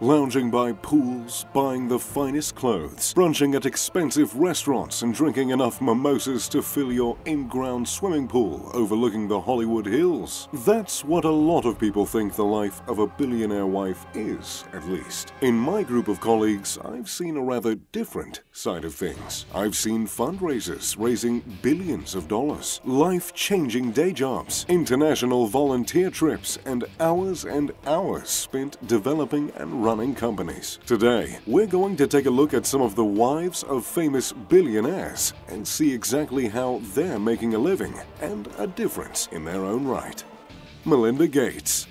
lounging by pools, buying the finest clothes, brunching at expensive restaurants and drinking enough mimosas to fill your in-ground swimming pool overlooking the Hollywood Hills. That's what a lot of people think the life of a billionaire wife is, at least. In my group of colleagues, I've seen a rather different side of things. I've seen fundraisers raising billions of dollars, life-changing day jobs, international volunteer trips, and hours spent developing and running companies. Today, we're going to take a look at some of the wives of famous billionaires and see exactly how they're making a living and a difference in their own right. Melinda Gates.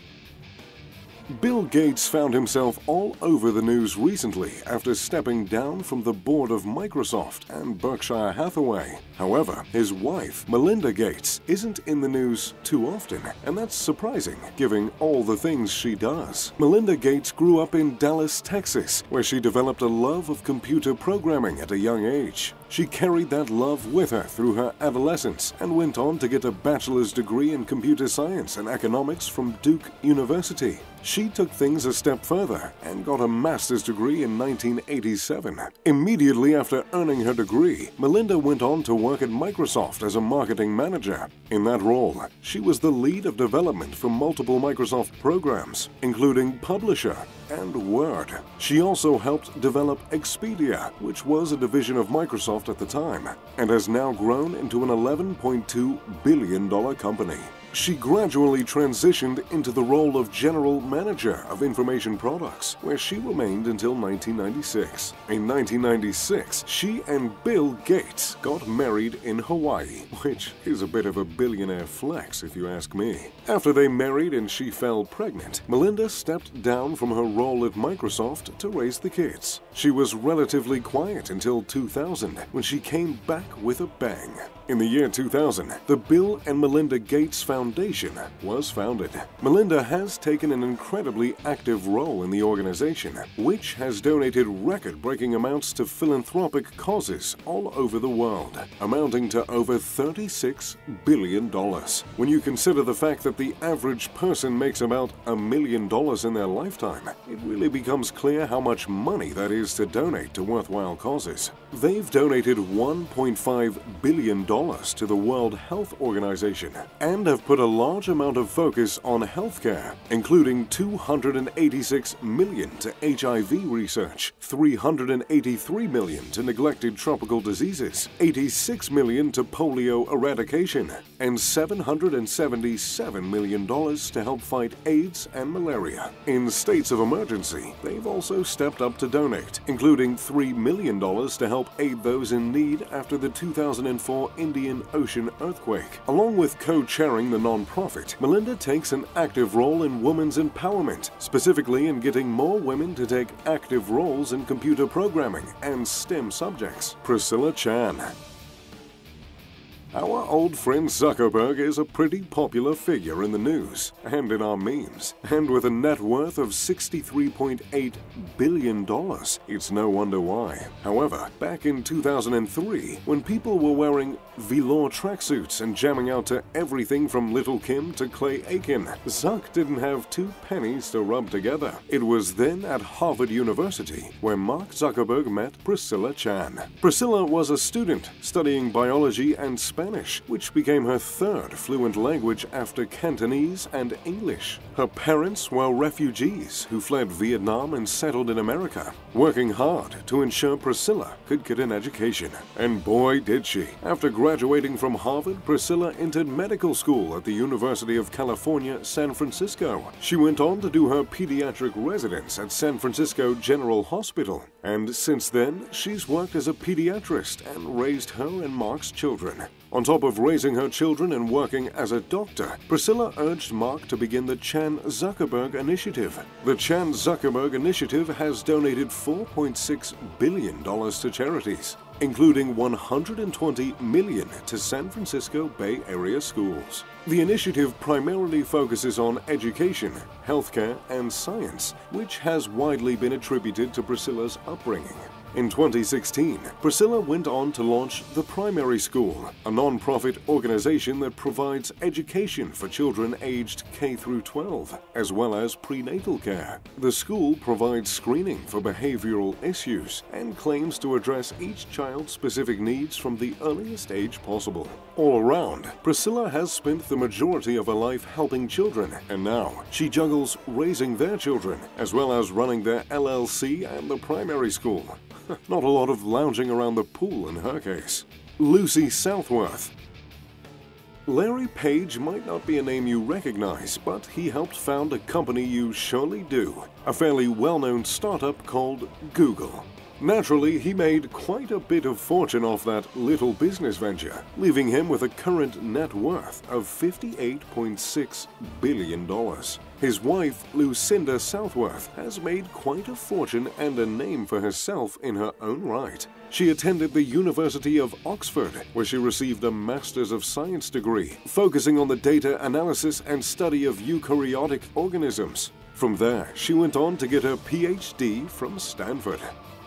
Bill Gates found himself all over the news recently after stepping down from the board of Microsoft and Berkshire Hathaway. However, his wife, Melinda Gates, isn't in the news too often, and that's surprising, given all the things she does. Melinda Gates grew up in Dallas, Texas, where she developed a love of computer programming at a young age. She carried that love with her through her adolescence and went on to get a bachelor's degree in computer science and economics from Duke University. She took things a step further and got a master's degree in 1987. Immediately after earning her degree, Melinda went on to work at Microsoft as a marketing manager. In that role, she was the lead of development for multiple Microsoft programs, including Publisher and Word. She also helped develop Expedia, which was a division of Microsoft at the time, and has now grown into an $11.2 billion company. She gradually transitioned into the role of General Manager of Information Products, where she remained until 1996. In 1996, she and Bill Gates got married in Hawaii, which is a bit of a billionaire flex if you ask me. After they married and she fell pregnant, Melinda stepped down from her role at Microsoft to raise the kids. She was relatively quiet until 2000, when she came back with a bang. In the year 2000, the Bill and Melinda Gates Foundation was founded. Melinda has taken an incredibly active role in the organization, which has donated record-breaking amounts to philanthropic causes all over the world, amounting to over $36 billion. When you consider the fact that the average person makes about $1 million in their lifetime, it really becomes clear how much money that is to donate to worthwhile causes. They've donated $1.5 billion to the World Health Organization and have put a large amount of focus on healthcare, including $286 million to HIV research, $383 million to neglected tropical diseases, $86 million to polio eradication, and $777 million to help fight AIDS and malaria. In states of emergency, they've also stepped up to donate, including $3 million to help aid those in need after the 2004 Indian Ocean earthquake. Along with co-chairing the non-profit, Melinda takes an active role in women's empowerment, specifically in getting more women to take active roles in computer programming and STEM subjects. Priscilla Chan. Our old friend Zuckerberg is a pretty popular figure in the news and in our memes, and with a net worth of $63.8 billion, it's no wonder why. However, back in 2003, when people were wearing velour tracksuits and jamming out to everything from Little Kim to Clay Aiken, Zuck didn't have two pennies to rub together. It was then at Harvard University where Mark Zuckerberg met Priscilla Chan. Priscilla was a student studying biology and Spanish, which became her third fluent language after Cantonese and English. Her parents were refugees who fled Vietnam and settled in America, working hard to ensure Priscilla could get an education. And boy did she. After graduating from Harvard, Priscilla entered medical school at the University of California, San Francisco. She went on to do her pediatric residence at San Francisco General Hospital, and since then, she's worked as a pediatrist and raised her and Mark's children. On top of raising her children and working as a doctor, Priscilla urged Mark to begin the Chan-Zuckerberg Initiative. The Chan-Zuckerberg Initiative has donated $4.6 billion to charities, including $120 million to San Francisco Bay Area schools. The initiative primarily focuses on education, healthcare, and science, which has widely been attributed to Priscilla's upbringing. In 2016, Priscilla went on to launch The Primary School, a non-profit organization that provides education for children aged K through 12, as well as prenatal care. The school provides screening for behavioral issues and claims to address each child's specific needs from the earliest age possible. All around, Priscilla has spent the majority of her life helping children, and now she juggles raising their children, as well as running their LLC and the primary school. Not a lot of lounging around the pool in her case. Lucy Southworth. Larry Page might not be a name you recognize, but he helped found a company you surely do, a fairly well-known startup called Google. Naturally, he made quite a bit of fortune off that little business venture, leaving him with a current net worth of $58.6 billion. His wife, Lucinda Southworth, has made quite a fortune and a name for herself in her own right. She attended the University of Oxford, where she received a Master's of Science degree, focusing on the data analysis and study of eukaryotic organisms. From there, she went on to get her PhD from Stanford.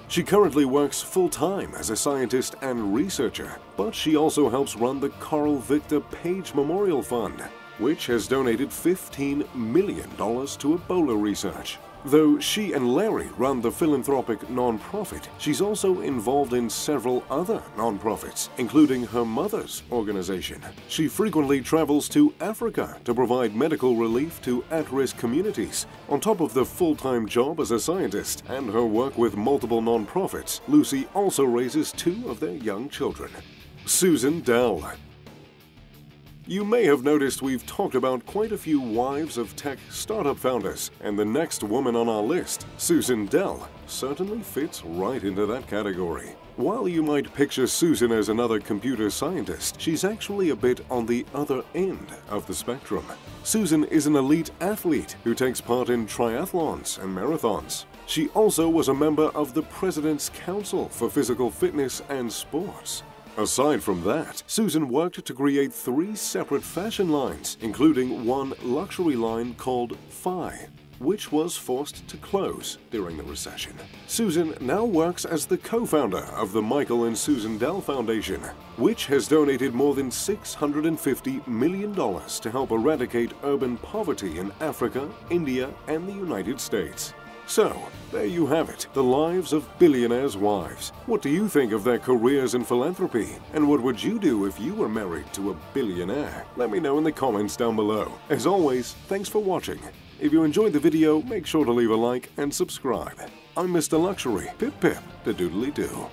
She currently works full-time as a scientist and researcher, but she also helps run the Carl Victor Page Memorial Fund, which has donated $15 million to Ebola research. Though she and Larry run the philanthropic non-profit, she's also involved in several other non-profits, including her mother's organization. She frequently travels to Africa to provide medical relief to at-risk communities. On top of the full-time job as a scientist and her work with multiple non-profits, Lucy also raises 2 of their young children. Susan Dell. You may have noticed we've talked about quite a few wives of tech startup founders, and the next woman on our list, Susan Dell, certainly fits right into that category. While you might picture Susan as another computer scientist, she's actually a bit on the other end of the spectrum. Susan is an elite athlete who takes part in triathlons and marathons. She also was a member of the President's Council for Physical Fitness and Sports. Aside from that, Susan worked to create 3 separate fashion lines, including one luxury line called Phi, which was forced to close during the recession. Susan now works as the co-founder of the Michael and Susan Dell Foundation, which has donated more than $650 million to help eradicate urban poverty in Africa, India, and the United States. So, there you have it, the lives of billionaires' wives. What do you think of their careers in philanthropy? And what would you do if you were married to a billionaire? Let me know in the comments down below. As always, thanks for watching. If you enjoyed the video, make sure to leave a like and subscribe. I'm Mr. Luxury, pip pip, the doodly-doo.